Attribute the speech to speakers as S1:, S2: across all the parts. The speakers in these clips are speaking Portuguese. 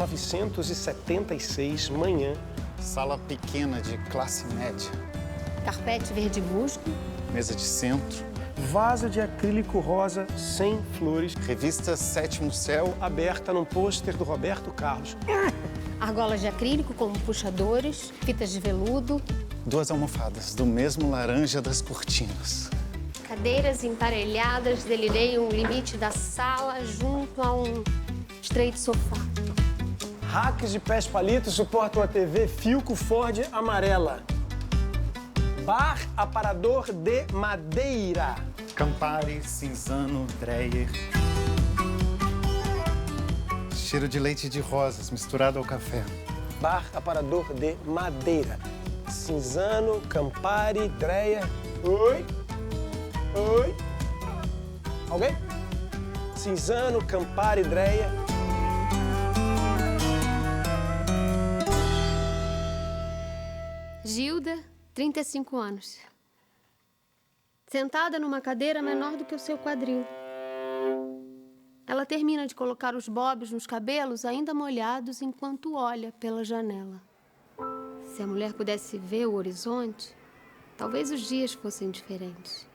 S1: 1976, manhã.
S2: Sala pequena de classe média.
S3: Carpete verde musgo.
S2: Mesa de centro.
S1: Vaso de acrílico rosa sem flores.
S2: Revista Sétimo Céu.
S1: Aberta num pôster do Roberto Carlos.
S3: Argolas de acrílico com puxadores, fitas de veludo.
S2: 2 almofadas do mesmo laranja das cortinas.
S3: Cadeiras emparelhadas delineiam o limite da sala junto a um estreito sofá.
S1: Racks de pés palitos suportam a TV Philco Ford amarela. Bar aparador de madeira.
S2: Campari, Cinzano, Dreyer. Cheiro de leite de rosas misturado ao café.
S1: Bar aparador de madeira. Cinzano, Campari, Dreyer. Oi? Oi? Alguém? Cinzano, Campari, Dreyer.
S3: Gilda, 35 anos. Sentada numa cadeira menor do que o seu quadril. Ela termina de colocar os bobs nos cabelos ainda molhados enquanto olha pela janela. Se a mulher pudesse ver o horizonte, talvez os dias fossem diferentes.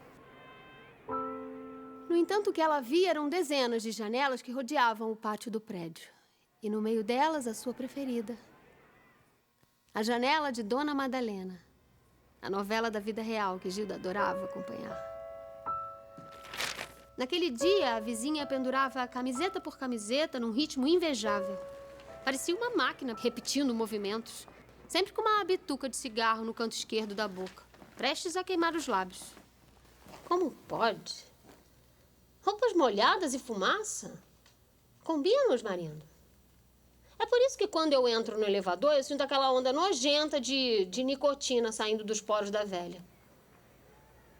S3: No entanto, o que ela via eram dezenas de janelas que rodeavam o pátio do prédio. E no meio delas, a sua preferida. A janela de Dona Madalena. A novela da vida real que Gilda adorava acompanhar. Naquele dia, a vizinha pendurava camiseta por camiseta num ritmo invejável. Parecia uma máquina repetindo movimentos, sempre com uma bituca de cigarro no canto esquerdo da boca, prestes a queimar os lábios. Como pode? Roupas molhadas e fumaça? Combinam, Osmarindo? É por isso que quando eu entro no elevador, eu sinto aquela onda nojenta de nicotina saindo dos poros da velha.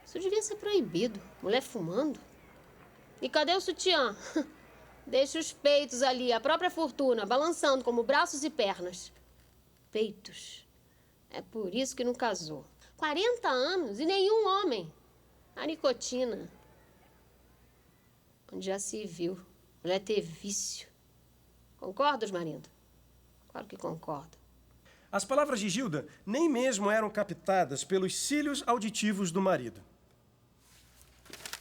S3: Isso devia ser proibido. Mulher fumando. E cadê o sutiã? Deixa os peitos ali, a própria fortuna, balançando como braços e pernas. Peitos. É por isso que não casou. 40 anos e nenhum homem. A nicotina. Onde já se viu. Mulher ter vício. Concordas, marido? Claro que concordo.
S1: As palavras de Gilda nem mesmo eram captadas pelos cílios auditivos do marido.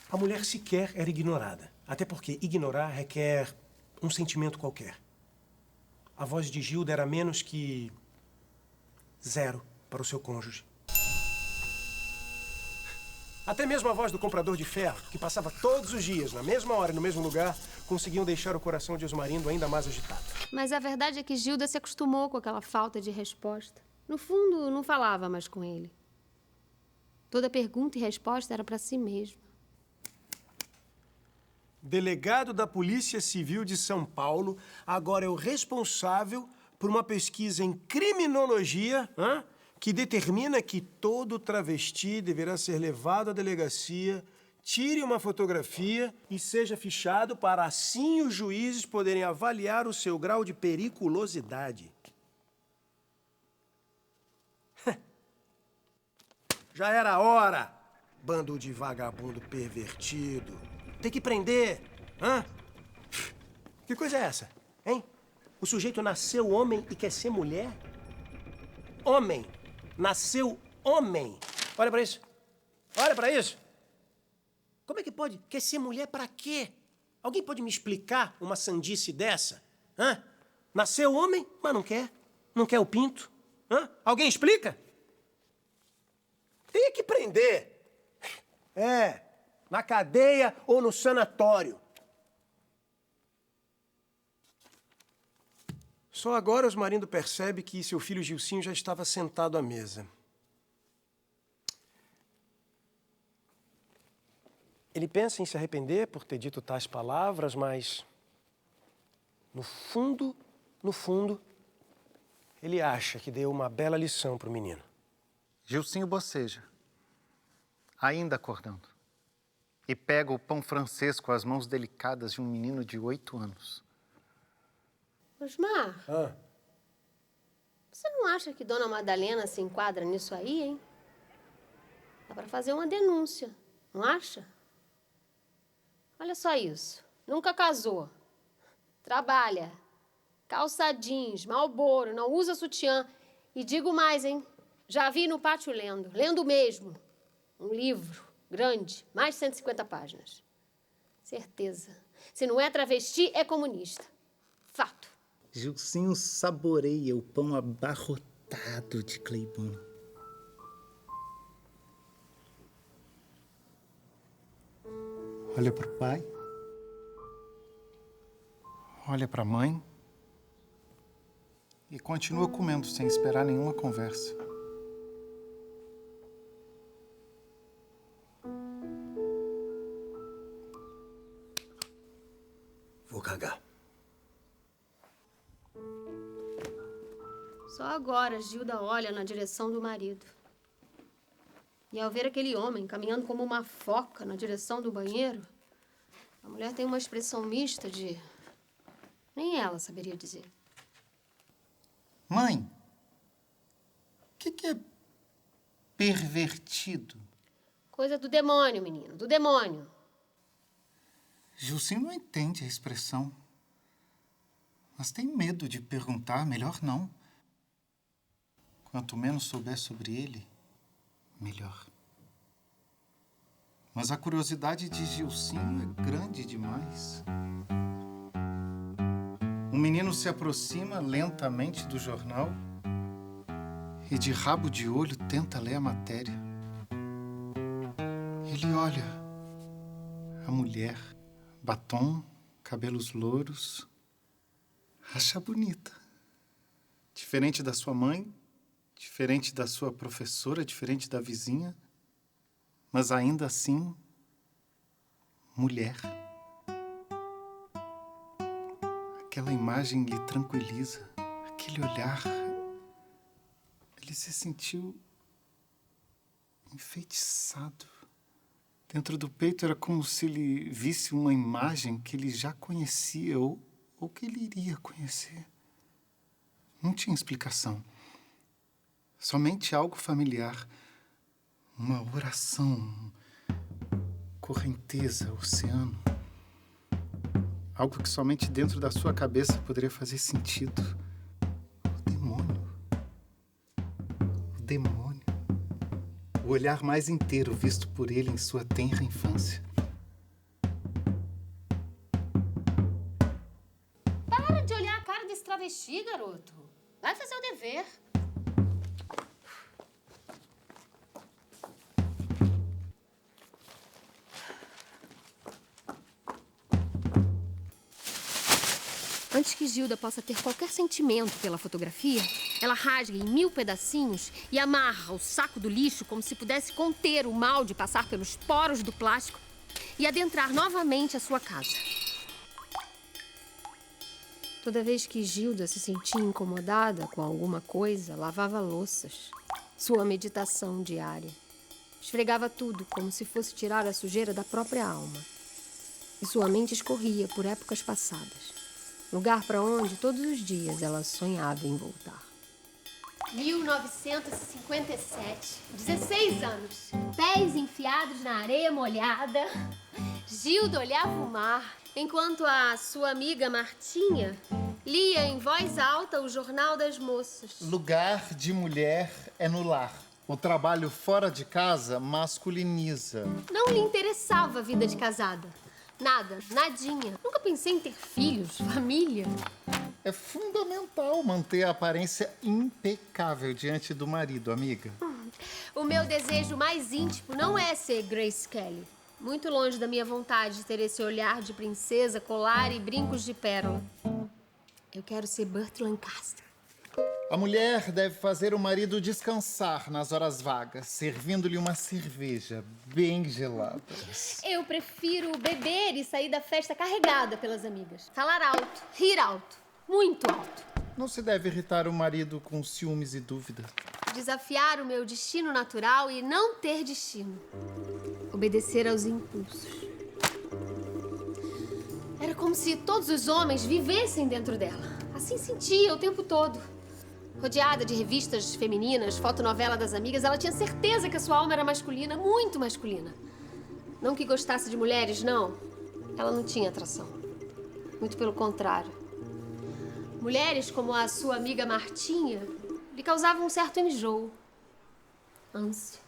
S1: A mulher sequer era ignorada, até porque ignorar requer um sentimento qualquer. A voz de Gilda era menos que 0 para o seu cônjuge. Até mesmo a voz do comprador de ferro, que passava todos os dias, na mesma hora e no mesmo lugar, conseguiam deixar o coração de Osmarindo ainda mais agitado.
S3: Mas a verdade é que Gilda se acostumou com aquela falta de resposta. No fundo, não falava mais com ele. Toda pergunta e resposta era para si mesma.
S1: Delegado da Polícia Civil de São Paulo, agora é o responsável por uma pesquisa em criminologia, que determina que todo travesti deverá ser levado à delegacia, tire uma fotografia e seja fichado para assim os juízes poderem avaliar o seu grau de periculosidade. Já era a hora, bando de vagabundo pervertido. Tem que prender, Que coisa é essa, hein? O sujeito nasceu homem e quer ser mulher? Homem. Nasceu homem. Olha pra isso. Olha pra isso. Como é que pode? Quer ser mulher pra quê? Alguém pode me explicar uma sandice dessa? Nasceu homem, mas não quer. Não quer o pinto. Alguém explica? Tem que prender. Na cadeia ou no sanatório. Só agora Osmarindo percebe que seu filho Gilcinho já estava sentado à mesa. Ele pensa em se arrepender por ter dito tais palavras, mas no fundo, ele acha que deu uma bela lição para o menino.
S2: Gilcinho boceja, ainda acordando, e pega o pão francês com as mãos delicadas de um menino de 8 anos.
S3: Osmar, você não acha que Dona Madalena se enquadra nisso aí, hein? Dá pra fazer uma denúncia, não acha? Olha só isso. Nunca casou. Trabalha. calça jeans, Marlboro, não usa sutiã. E digo mais, hein? Já vi no pátio lendo mesmo. Um livro grande, mais de 150 páginas. Certeza. Se não é travesti, é comunista. Fato.
S2: Gilcinho saboreia o pão abarrotado de Cleibon. Olha para o pai. Olha para a mãe. E continua comendo sem esperar nenhuma conversa.
S1: Vou cagar.
S3: Só agora Gilda olha na direção do marido. E ao ver aquele homem caminhando como uma foca na direção do banheiro, a mulher tem uma expressão mista de... Nem ela saberia dizer.
S2: Mãe, o que é pervertido?
S3: Coisa do demônio, menino, do demônio.
S2: Gilcinho não entende a expressão. Mas tem medo de perguntar, melhor não. Quanto menos souber sobre ele, melhor. Mas a curiosidade de Gilcinho é grande demais. O menino se aproxima lentamente do jornal e, de rabo de olho, tenta ler a matéria. Ele olha a mulher, batom, cabelos louros, acha bonita. Diferente da sua mãe, diferente da sua professora, diferente da vizinha, mas ainda assim, mulher. Aquela imagem lhe tranquiliza, aquele olhar. Ele se sentiu enfeitiçado. Dentro do peito era como se ele visse uma imagem que ele já conhecia ou que ele iria conhecer. Não tinha explicação. Somente algo familiar. Uma oração, correnteza, oceano. Algo que somente dentro da sua cabeça poderia fazer sentido. O demônio. O demônio. O olhar mais inteiro visto por ele em sua tenra infância.
S3: Para de olhar a cara desse travesti, garoto. Vai fazer o dever. Antes que Gilda possa ter qualquer sentimento pela fotografia, ela rasga em 1000 pedacinhos e amarra o saco do lixo como se pudesse conter o mal de passar pelos poros do plástico e adentrar novamente a sua casa. Toda vez que Gilda se sentia incomodada com alguma coisa, lavava louças. Sua meditação diária. Esfregava tudo como se fosse tirar a sujeira da própria alma. E sua mente escorria por épocas passadas. Lugar para onde, todos os dias, ela sonhava em voltar. 1957. 16 anos. Pés enfiados na areia molhada. Gilda olhava o mar, enquanto a sua amiga Martinha lia em voz alta o Jornal das Moças.
S2: Lugar de mulher é no lar. O trabalho fora de casa masculiniza.
S3: Não lhe interessava a vida de casada. Nada, nadinha. Nunca pensei em ter filhos, família.
S2: É fundamental manter a aparência impecável diante do marido, amiga.
S3: O meu desejo mais íntimo não é ser Grace Kelly. Muito longe da minha vontade de ter esse olhar de princesa, colar e brincos de pérola. Eu quero ser Burt Lancaster.
S2: A mulher deve fazer o marido descansar nas horas vagas, servindo-lhe uma cerveja bem gelada.
S3: Eu prefiro beber e sair da festa carregada pelas amigas. Falar alto, rir alto, muito alto.
S2: Não se deve irritar o marido com ciúmes e dúvida.
S3: Desafiar o meu destino natural e não ter destino. Obedecer aos impulsos. Era como se todos os homens vivessem dentro dela. Assim sentia o tempo todo. Rodeada de revistas femininas, fotonovela das amigas, ela tinha certeza que a sua alma era masculina, muito masculina. Não que gostasse de mulheres, não. Ela não tinha atração. Muito pelo contrário. Mulheres como a sua amiga Martinha lhe causavam um certo enjoo, ânsia.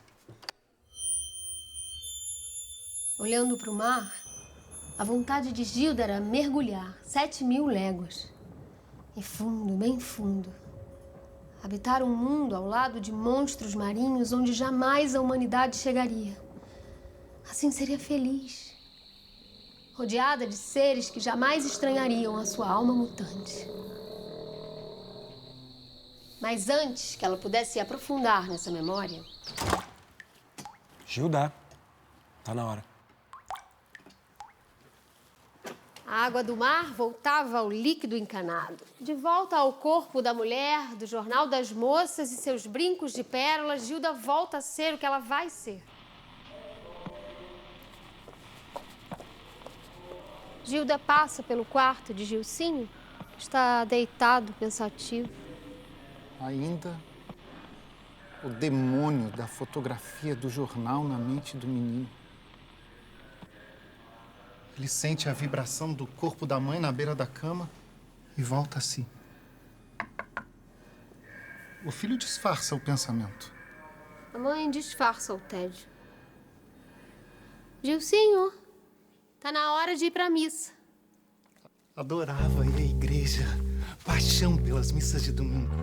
S3: Olhando para o mar, a vontade de Gilda era mergulhar 7.000 léguas. E fundo, bem fundo. Habitar um mundo ao lado de monstros marinhos onde jamais a humanidade chegaria. Assim seria feliz. Rodeada de seres que jamais estranhariam a sua alma mutante. Mas antes que ela pudesse se aprofundar nessa memória...
S1: Gilda, tá na hora.
S3: A água do mar voltava ao líquido encanado, de volta ao corpo da mulher, do Jornal das Moças e seus brincos de pérolas. Gilda volta a ser o que ela vai ser. Gilda passa pelo quarto de Gilcinho, que está deitado, pensativo.
S2: Ainda o demônio da fotografia do jornal na mente do menino. Ele sente a vibração do corpo da mãe na beira da cama e volta a si. O filho disfarça o pensamento.
S3: A mãe disfarça o tédio. Gilcinho, tá na hora de ir pra missa.
S2: Adorava ir à igreja, paixão pelas missas de domingo.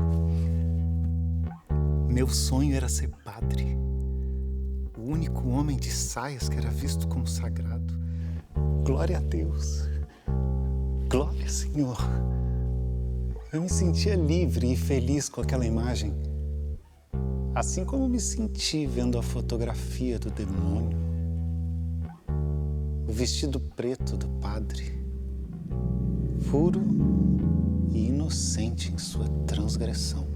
S2: Meu sonho era ser padre. O único homem de saias que era visto como sagrado. Glória a Deus. Glória, Senhor. Eu me sentia livre e feliz com aquela imagem. Assim como me senti vendo a fotografia do demônio. O vestido preto do padre. Puro e inocente em sua transgressão.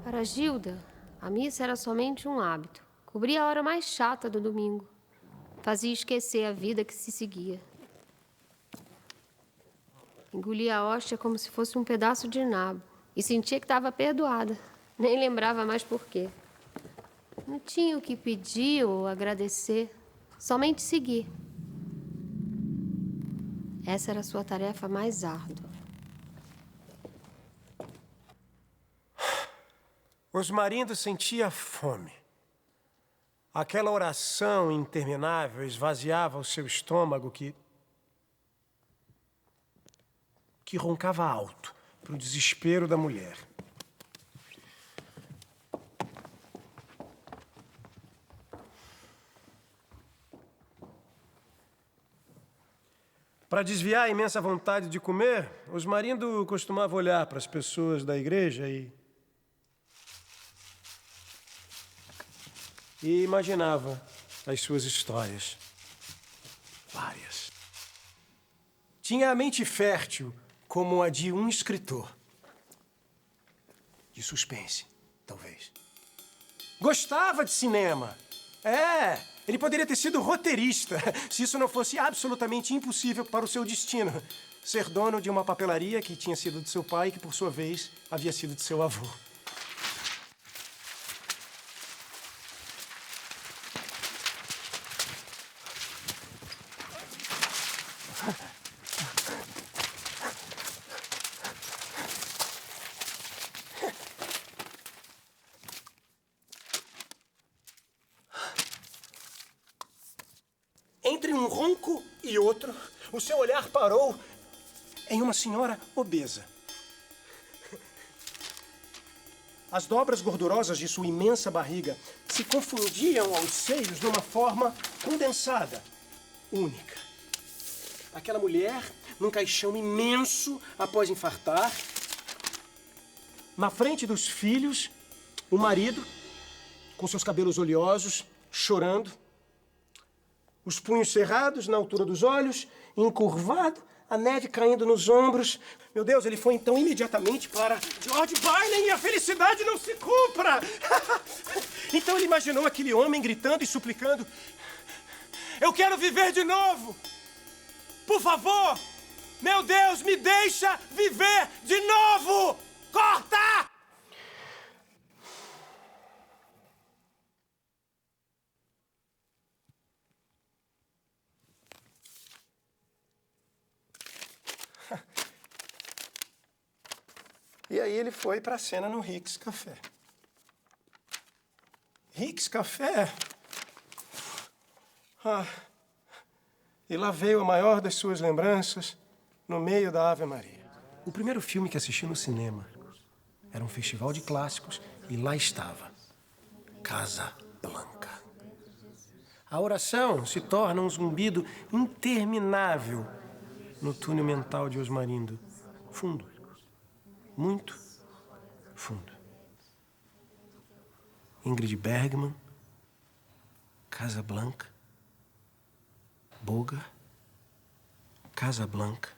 S3: Para Gilda, a missa era somente um hábito. Cobria a hora mais chata do domingo. Fazia esquecer a vida que se seguia. Engolia a hóstia como se fosse um pedaço de nabo. E sentia que estava perdoada. Nem lembrava mais por quê. Não tinha o que pedir ou agradecer. Somente seguir. Essa era a sua tarefa mais árdua.
S1: Osmarindo sentia fome. Aquela oração interminável esvaziava o seu estômago que roncava alto para o desespero da mulher. Para desviar a imensa vontade de comer, Osmarindo costumava olhar para as pessoas da igreja e imaginava as suas histórias. Várias. Tinha a mente fértil como a de um escritor. De suspense, talvez. Gostava de cinema. Ele poderia ter sido roteirista, se isso não fosse absolutamente impossível para o seu destino. Ser dono de uma papelaria que tinha sido de seu pai e que, por sua vez, havia sido de seu avô. Entre um ronco e outro, o seu olhar parou em uma senhora obesa. As dobras gordurosas de sua imensa barriga se confundiam aos seios numa forma condensada, única. Aquela mulher, num caixão imenso após infartar. Na frente dos filhos, o marido, com seus cabelos oleosos, chorando. Os punhos cerrados na altura dos olhos, encurvado, a neve caindo nos ombros. Meu Deus, ele foi então imediatamente para George Bailey e a felicidade não se compra. Então ele imaginou aquele homem gritando e suplicando: Eu quero viver de novo! Por favor! Meu Deus, me deixa viver de novo! Corta! E aí ele foi para a cena no Rick's Café. Rick's Café? E lá veio a maior das suas lembranças, no meio da Ave Maria. O primeiro filme que assisti no cinema era um festival de clássicos e lá estava Casablanca. A oração se torna um zumbido interminável no túnel mental de Osmarindo. Fundo. Muito fundo. Ingrid Bergman, Casablanca, Boga, Casablanca,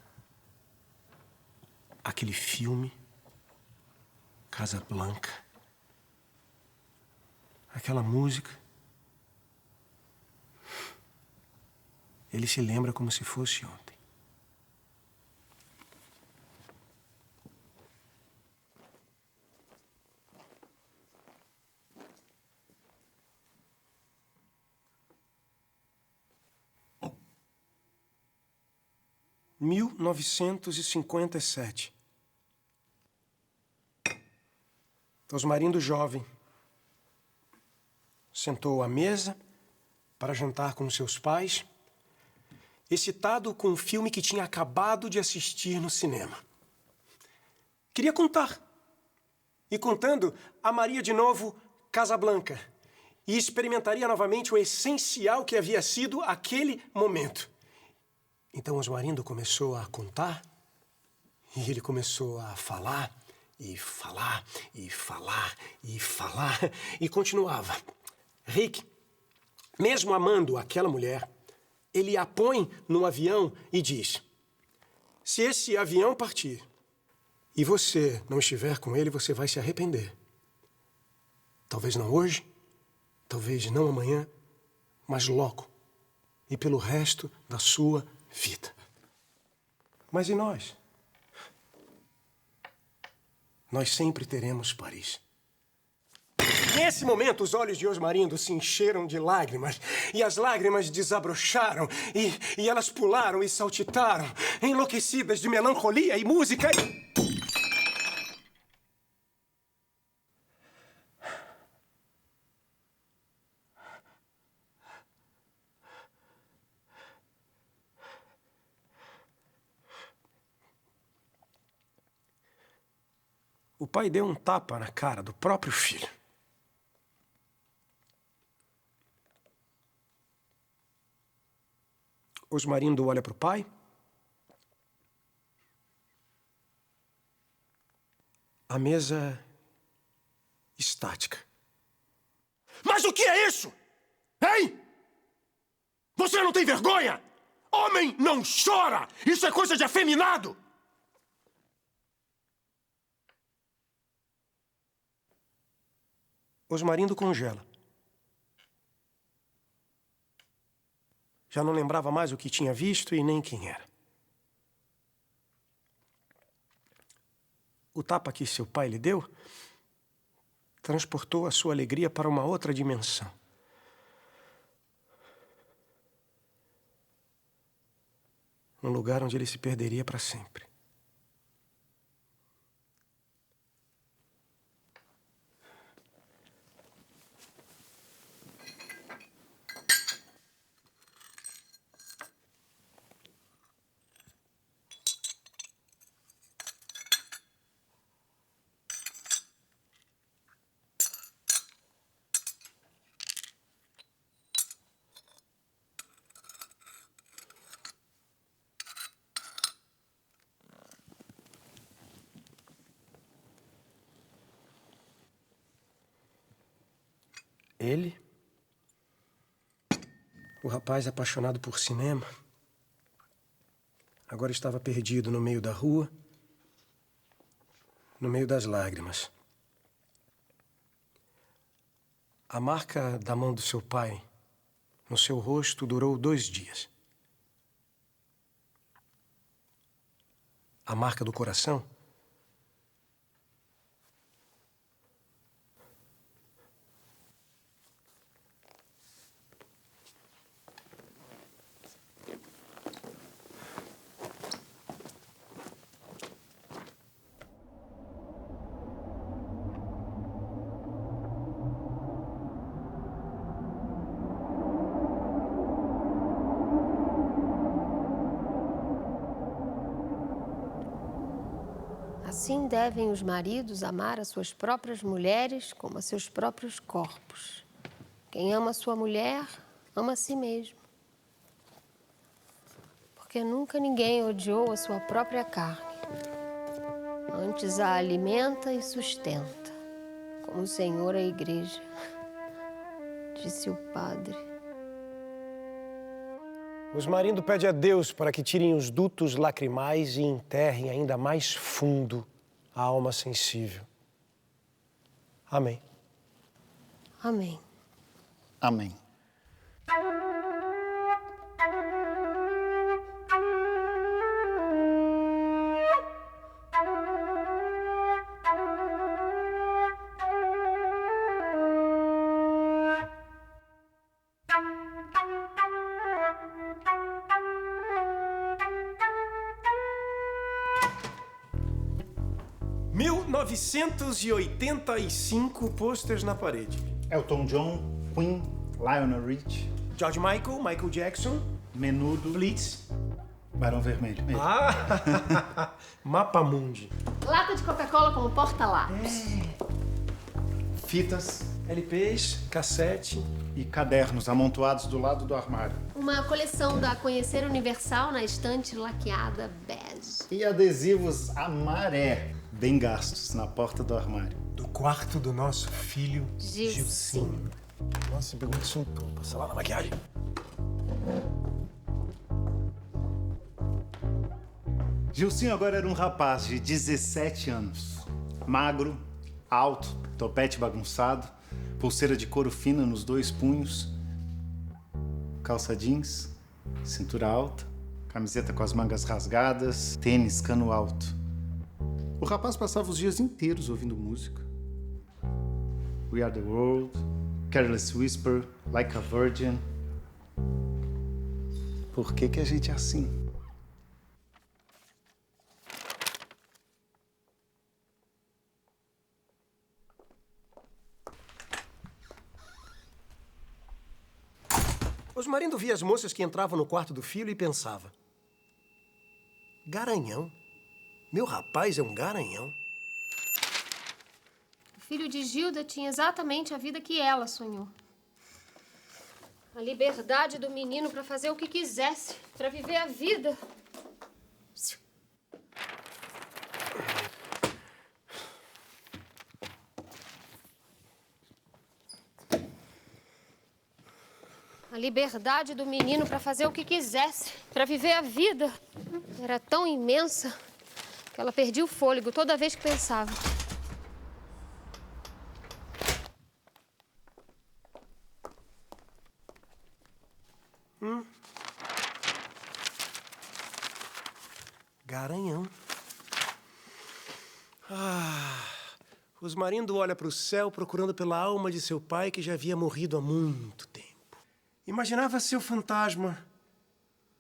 S1: aquele filme, Casablanca, aquela música. Ele se lembra como se fosse ontem. Em 1957. Osmarindo jovem sentou à mesa para jantar com seus pais, excitado com um filme que tinha acabado de assistir no cinema. Queria contar. E contando, amaria de novo Casablanca e experimentaria novamente o essencial que havia sido aquele momento. Então Osmarindo começou a contar e ele começou a falar e falar e falar e falar e continuava. Rick, mesmo amando aquela mulher, ele a põe no avião e diz: se esse avião partir e você não estiver com ele, você vai se arrepender. Talvez não hoje, talvez não amanhã, mas logo e pelo resto da sua vida. Mas e nós? Nós sempre teremos Paris. Nesse momento, os olhos de Osmarindo se encheram de lágrimas, e as lágrimas desabrocharam, e elas pularam e saltitaram, enlouquecidas de melancolia e música. O pai deu um tapa na cara do próprio filho. Osmarindo olha para o pai. A mesa estática. Mas o que é isso? Hein? Você não tem vergonha? Homem não chora! Isso é coisa de afeminado! Osmarindo congela. Já não lembrava mais o que tinha visto e nem quem era. O tapa que seu pai lhe deu transportou a sua alegria para uma outra dimensão. Um lugar onde ele se perderia para sempre. Ele, o rapaz apaixonado por cinema, agora estava perdido no meio da rua, no meio das lágrimas. A marca da mão do seu pai no seu rosto durou 2 dias. A marca do coração
S3: Assim devem os maridos amar as suas próprias mulheres como a seus próprios corpos. Quem ama a sua mulher, ama a si mesmo. Porque nunca ninguém odiou a sua própria carne. Antes a alimenta e sustenta, como o Senhor a igreja, disse o padre.
S1: Osmarindo pede a Deus para que tirem os dutos lacrimais e enterrem ainda mais fundo a alma sensível. Amém.
S3: Amém.
S2: Amém.
S1: ...1985 pôsteres na parede.
S2: Elton John, Queen, Lionel Rich,
S1: George Michael, Michael Jackson,
S2: Menudo,
S1: Blitz.
S2: Barão Vermelho.
S1: Ah! Mapa Mundi.
S3: Lata de Coca-Cola como porta-lápis.
S2: Fitas
S1: LPs, cassete.
S2: e cadernos amontoados do lado do armário.
S3: Uma coleção da Conhecer Universal na estante laqueada bege.
S2: E adesivos a maré, bem gastos, na porta do armário.
S1: Do quarto do nosso filho
S3: Gilcinho.
S1: Nossa, pegou um soltou. Passa lá na maquiagem.
S2: Gilcinho agora era um rapaz de 17 anos. Magro, alto, topete bagunçado, pulseira de couro fina nos 2 punhos, calça jeans, cintura alta, camiseta com as mangas rasgadas, tênis cano alto. O rapaz passava os dias inteiros ouvindo música. We Are the World, Careless Whisper, Like a Virgin. Por que a gente é assim?
S1: Osmarindo via as moças que entravam no quarto do filho e pensava: garanhão? Meu rapaz é um garanhão.
S3: O filho de Gilda tinha exatamente a vida que ela sonhou. A liberdade do menino para fazer o que quisesse, para viver a vida. A liberdade do menino para fazer o que quisesse, para viver a vida, era tão imensa que ela perdia o fôlego toda vez que pensava.
S1: Garanhão. Osmarindo olha para o céu procurando pela alma de seu pai que já havia morrido há muito tempo. Imaginava seu fantasma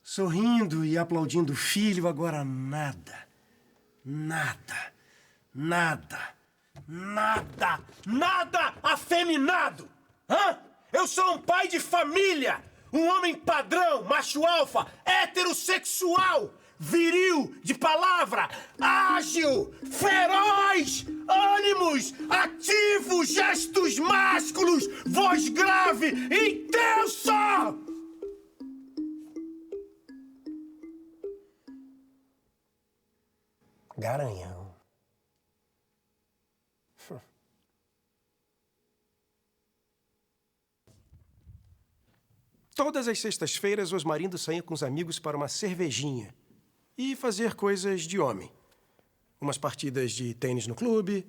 S1: sorrindo e aplaudindo o filho, agora nada. Nada. Nada. Nada. Nada afeminado! Hã? Eu sou um pai de família! Um homem padrão, macho alfa, heterossexual, viril, de palavra, ágil, feroz, ânimos, ativos, gestos másculos, voz grave, intensa! Garanhão. Todas as sextas-feiras, Osmarindo saía com os amigos para uma cervejinha e fazer coisas de homem. Umas partidas de tênis no clube,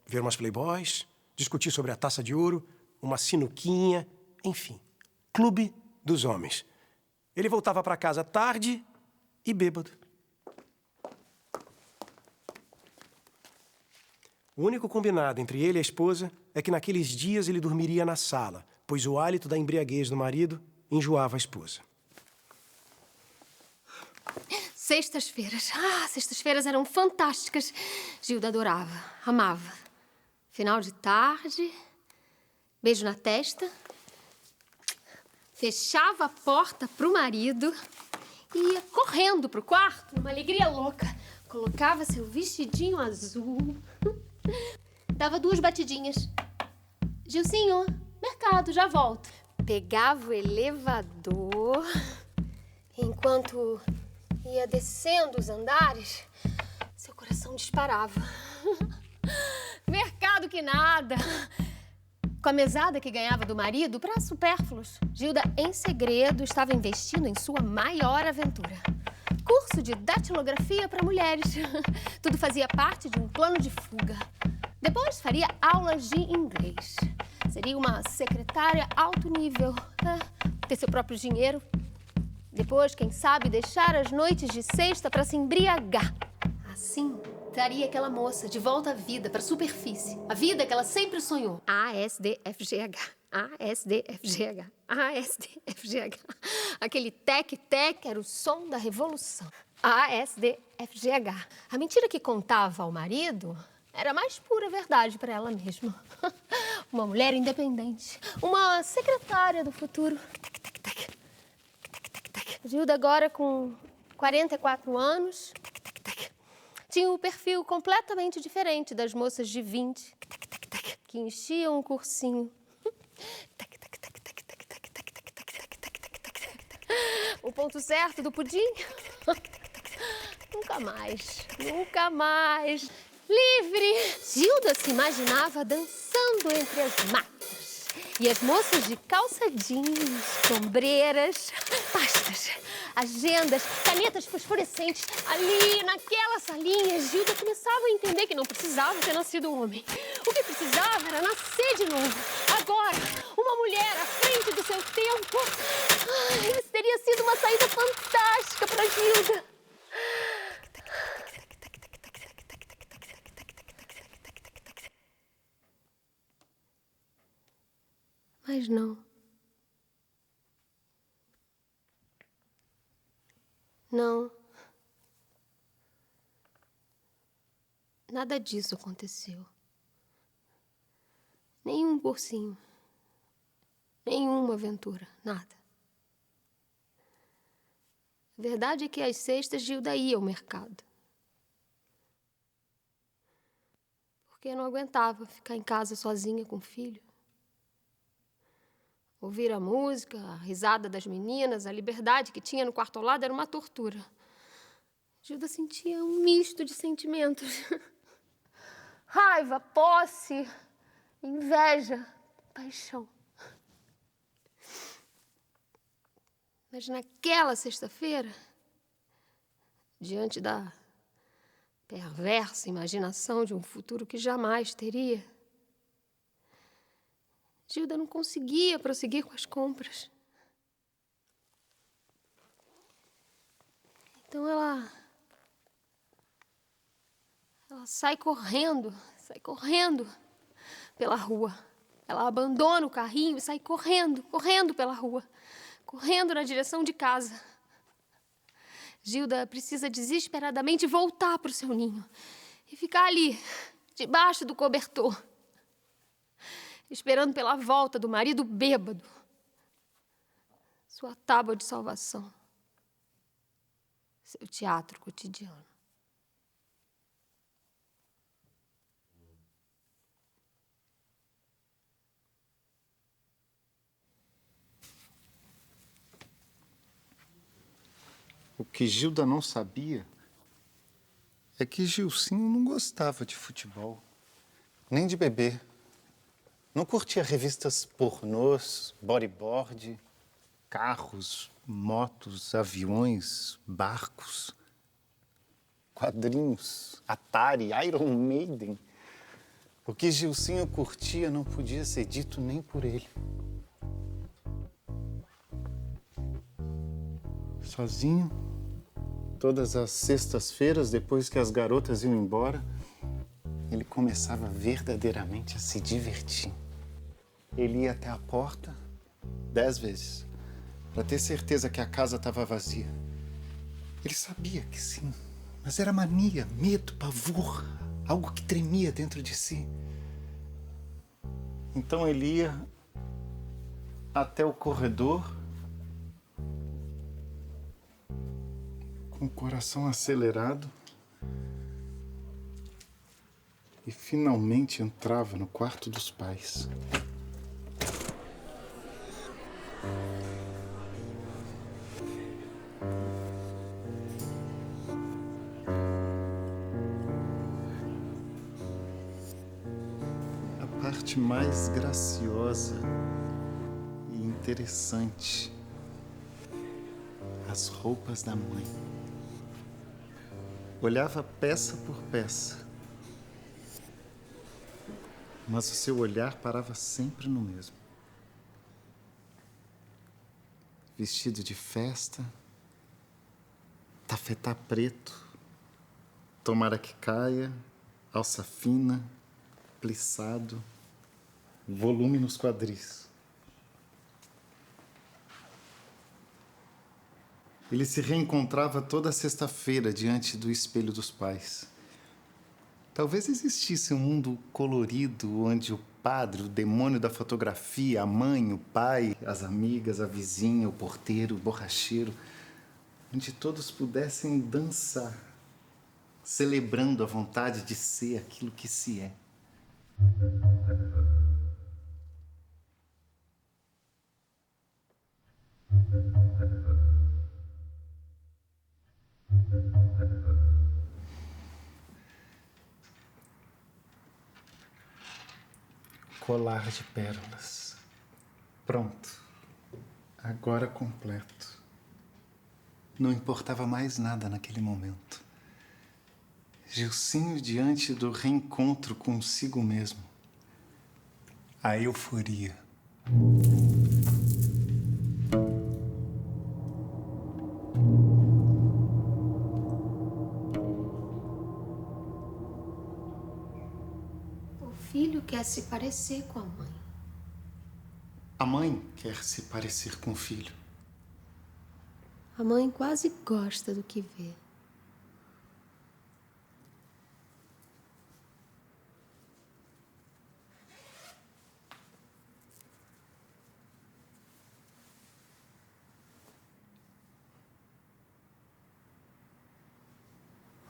S1: ver umas playboys, discutir sobre a taça de ouro, uma sinuquinha, enfim, clube dos homens. Ele voltava para casa tarde e bêbado. O único combinado entre ele e a esposa é que naqueles dias ele dormiria na sala, pois o hálito da embriaguez do marido enjoava a esposa.
S3: Sextas-feiras. Sextas-feiras eram fantásticas. Gilda adorava, amava. Final de tarde, beijo na testa, fechava a porta pro marido e ia correndo pro quarto, numa alegria louca. Colocava seu vestidinho azul, dava 2 batidinhas. Gilcinho, mercado, já volto. Pegava o elevador, enquanto ia descendo os andares, seu coração disparava. Mercado que nada! Com a mesada que ganhava do marido para supérfluos, Gilda, em segredo, estava investindo em sua maior aventura. Curso de datilografia para mulheres. Tudo fazia parte de um plano de fuga. Depois faria aulas de inglês. Seria uma secretária alto nível. Ter seu próprio dinheiro. Depois, quem sabe, deixar as noites de sexta para se embriagar. Assim, traria aquela moça de volta à vida, para a superfície. A vida que ela sempre sonhou. ASDFGH. ASDFGH. ASDFGH. Aquele tec-tec era o som da revolução. ASDFGH. A mentira que contava ao marido era a mais pura verdade para ela mesma. Uma mulher independente. Uma secretária do futuro. Gilda, agora com 44 anos, tinha um perfil completamente diferente das moças de 20 que enchiam um cursinho. O ponto certo do pudim? Nunca mais, nunca mais. Livre! Gilda se imaginava dançando entre as matas. E as moças de calça jeans, sombreiras, pastas, agendas, canetas fosforescentes. Ali, naquela salinha, Gilda começava a entender que não precisava ter nascido homem. O que precisava era nascer de novo. Agora, uma mulher à frente do seu tempo. Isso teria sido uma saída fantástica para Gilda. Mas não. Não. Nada disso aconteceu. Nenhum cursinho. Nenhuma aventura. Nada. A verdade é que às sextas Gilda ia ao mercado. Porque não aguentava ficar em casa sozinha com o filho. Ouvir a música, a risada das meninas, a liberdade que tinha no quarto ao lado era uma tortura. Gilda sentia um misto de sentimentos. Raiva, posse, inveja, paixão. Mas naquela sexta-feira, diante da perversa imaginação de um futuro que jamais teria, Gilda não conseguia prosseguir com as compras. Então ela sai correndo pela rua. Ela abandona o carrinho e sai correndo pela rua, correndo na direção de casa. Gilda precisa desesperadamente voltar para o seu ninho e ficar ali, debaixo do cobertor, esperando pela volta do marido bêbado, sua tábua de salvação, seu teatro cotidiano.
S2: O que Gilda não sabia é que Gilcinho não gostava de futebol, nem de beber. Não curtia revistas pornôs, bodyboard, carros, motos, aviões, barcos, quadrinhos, Atari, Iron Maiden. O que Gilcinho curtia não podia ser dito nem por ele. sozinho. Todas as sextas-feiras, depois que as garotas iam embora, ele começava verdadeiramente a se divertir. Ele ia até a porta 10 vezes, para ter certeza que a casa estava vazia. Ele sabia que sim, mas era mania, medo, pavor, algo que tremia dentro de si. Então ele ia até o corredor, com o coração acelerado, e finalmente entrava no quarto dos pais. A parte mais graciosa e interessante: as roupas da mãe. Olhava peça por peça, mas o seu olhar parava sempre no mesmo. Vestido de festa, tafetá preto, tomara que caia, alça fina, plissado, volume nos quadris. Ele se reencontrava toda sexta-feira diante do espelho dos pais. Talvez existisse um mundo colorido onde o padre, o demônio da fotografia, a mãe, o pai, as amigas, a vizinha, o porteiro, o borracheiro, onde todos pudessem dançar, celebrando a vontade de ser aquilo que se é. Colar de pérolas. Pronto. Agora completo. Não importava mais nada naquele momento. Gilcinho diante do reencontro consigo mesmo. A euforia.
S3: O filho quer se parecer com a mãe.
S2: A mãe quer se parecer com o filho.
S3: A mãe quase gosta do que vê.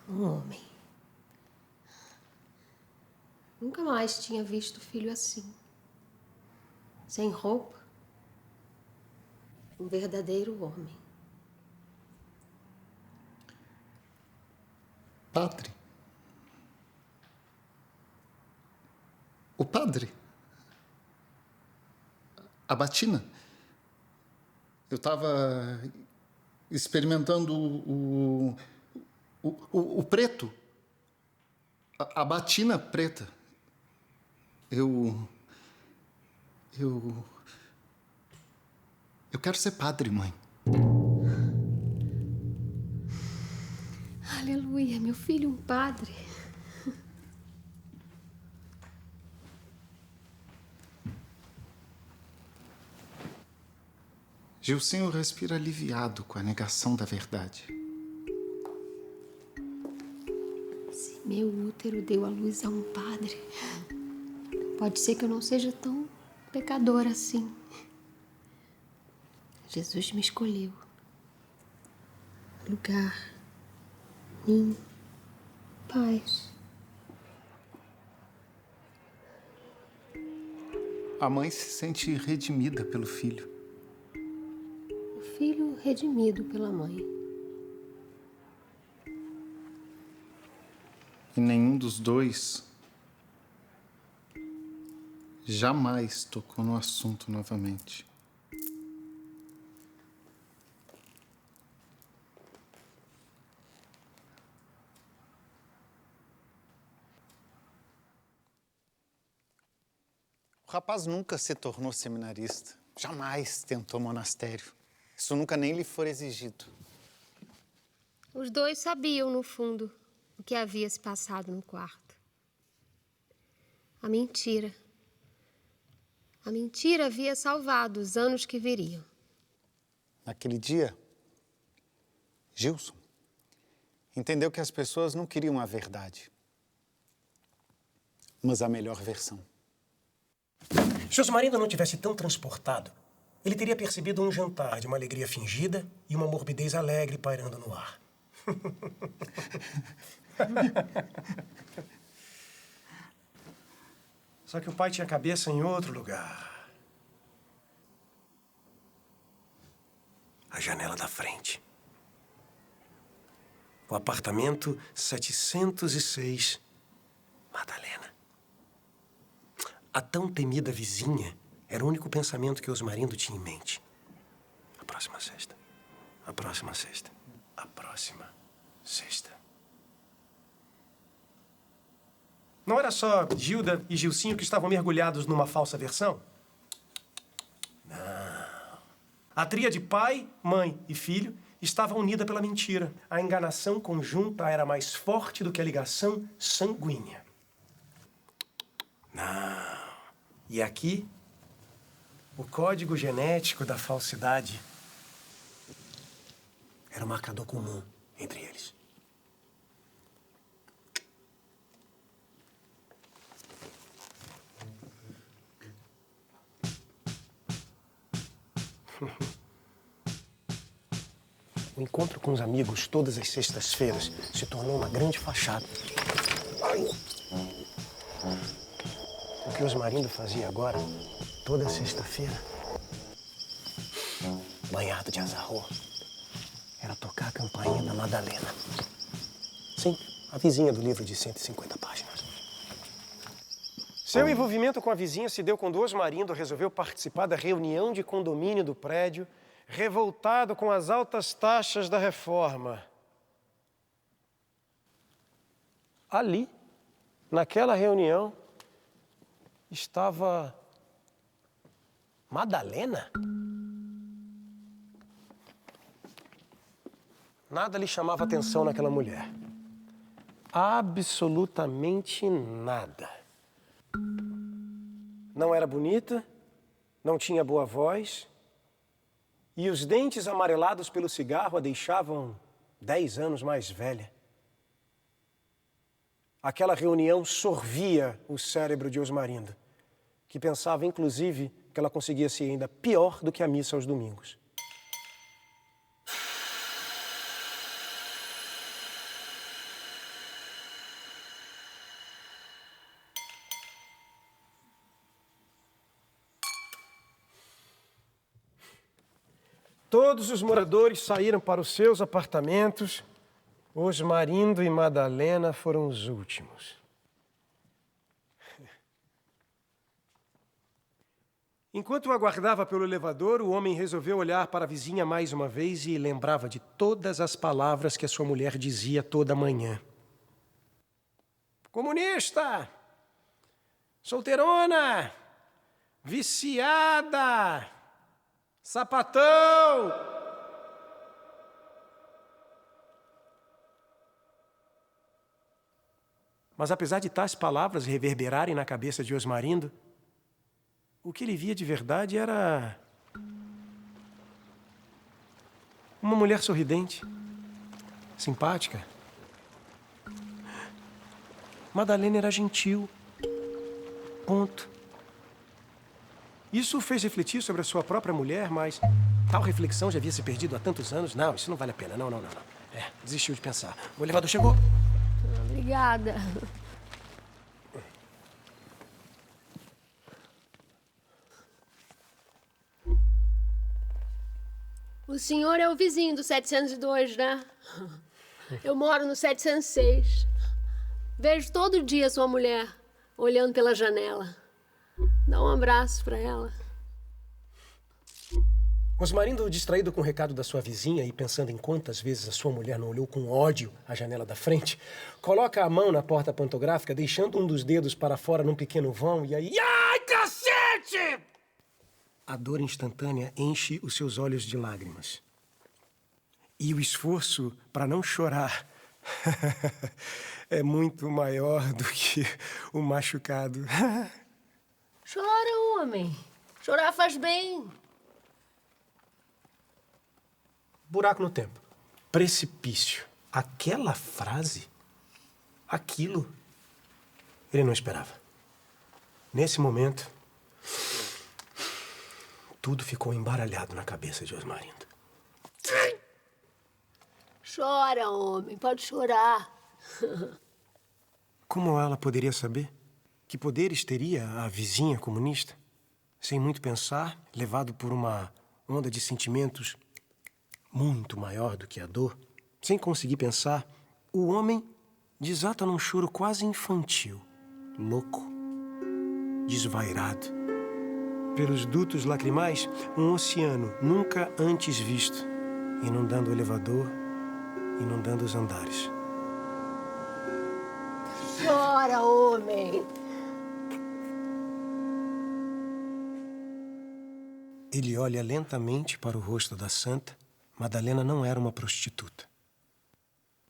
S3: Um homem. Nunca mais tinha visto o filho assim. Sem roupa. Um verdadeiro homem.
S2: Padre. O padre. A batina. Eu estava experimentando o preto. A batina preta. Eu quero ser padre, mãe.
S3: Aleluia, meu filho, um padre.
S2: Gilcinho respira aliviado com a negação da verdade.
S3: Se meu útero deu à luz a um padre, pode ser que eu não seja tão pecadora assim. Jesus me escolheu. Lugar, ninho, paz.
S2: A mãe se sente redimida pelo filho.
S3: O filho redimido pela mãe.
S2: E nenhum dos dois jamais tocou no assunto novamente. O rapaz nunca se tornou seminarista. Jamais tentou monastério. Isso nunca nem lhe foi exigido.
S3: Os dois sabiam, no fundo, o que havia se passado no quarto. A mentira. A mentira havia salvado os anos que viriam.
S2: Naquele dia, Gilson entendeu que as pessoas não queriam a verdade, mas a melhor versão.
S1: Se Osmarindo não tivesse tão transportado, ele teria percebido um jantar de uma alegria fingida e uma morbidez alegre pairando no ar. Só que o pai tinha a cabeça em outro lugar. A janela da frente. O apartamento 706, Madalena. A tão temida vizinha era o único pensamento que Osmarindo tinha em mente. A próxima sexta. A próxima sexta. A próxima sexta. Não era só Gilda e Gilcinho que estavam mergulhados numa falsa versão? Não. A tríade pai, mãe e filho estava unida pela mentira. A enganação conjunta era mais forte do que a ligação sanguínea. Não. E aqui, o código genético da falsidade era um marcador comum entre eles. O encontro com os amigos todas as sextas-feiras se tornou uma grande fachada. Ai. O que Osmarindo fazia agora, toda sexta-feira, banhado de azarro, era tocar a campainha da Madalena. Sim, a vizinha do livro de 150 páginas. Seu envolvimento com a vizinha se deu quando Osmarindo resolveu participar da reunião de condomínio do prédio, revoltado com as altas taxas da reforma. Ali, naquela reunião, estava Madalena? Nada lhe chamava atenção naquela mulher. Absolutamente nada. Não era bonita, não tinha boa voz, e os dentes amarelados pelo cigarro a deixavam 10 anos mais velha. Aquela reunião sorvia o cérebro de Osmarindo, que pensava, inclusive, que ela conseguia ser ainda pior do que a missa aos domingos. Todos os moradores saíram para os seus apartamentos. Osmarindo e Madalena foram os últimos. Enquanto aguardava pelo elevador, o homem resolveu olhar para a vizinha mais uma vez e lembrava de todas as palavras que a sua mulher dizia toda manhã. Comunista! Solteirona! Viciada! Sapatão! Mas apesar de tais palavras reverberarem na cabeça de Osmarindo, o que ele via de verdade era uma mulher sorridente, simpática. Madalena era gentil. Ponto. Isso o fez refletir sobre a sua própria mulher, mas tal reflexão já havia se perdido há tantos anos. Não, isso não vale a pena. Não. Desistiu de pensar. O elevador chegou.
S3: Obrigada. O senhor é o vizinho do 702, né? Eu moro no 706. Vejo todo dia sua mulher olhando pela janela. Dá um abraço para ela.
S1: Osmarindo, distraído com o recado da sua vizinha e pensando em quantas vezes a sua mulher não olhou com ódio à janela da frente, coloca a mão na porta pantográfica, deixando um dos dedos para fora num pequeno vão e aí... Ai, cacete! A dor instantânea enche os seus olhos de lágrimas. E o esforço para não chorar é muito maior do que o machucado.
S4: Chora, homem. Chorar faz bem.
S1: Buraco no tempo. Precipício. Aquela frase, aquilo, ele não esperava. Nesse momento, tudo ficou embaralhado na cabeça de Osmarindo.
S4: Chora, homem. Pode chorar.
S1: Como ela poderia saber? Que poderes teria a vizinha comunista? Sem muito pensar, levado por uma onda de sentimentos muito maior do que a dor, sem conseguir pensar, o homem desata num choro quase infantil, louco, desvairado. Pelos dutos lacrimais, um oceano nunca antes visto, inundando o elevador, inundando os andares.
S4: Chora, homem.
S1: Ele olha lentamente para o rosto da santa. Madalena não era uma prostituta,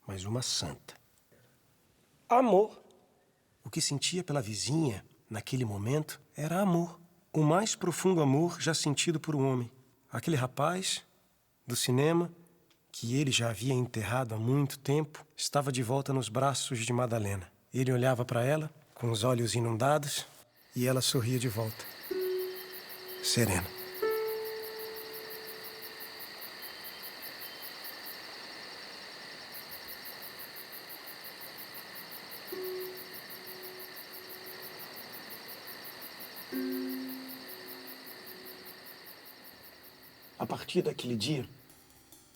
S1: mas uma santa. Amor. O que sentia pela vizinha naquele momento era amor. O mais profundo amor já sentido por um homem. Aquele rapaz do cinema, que ele já havia enterrado há muito tempo, estava de volta nos braços de Madalena. Ele olhava para ela, com os olhos inundados, e ela sorria de volta, serena. A partir daquele dia,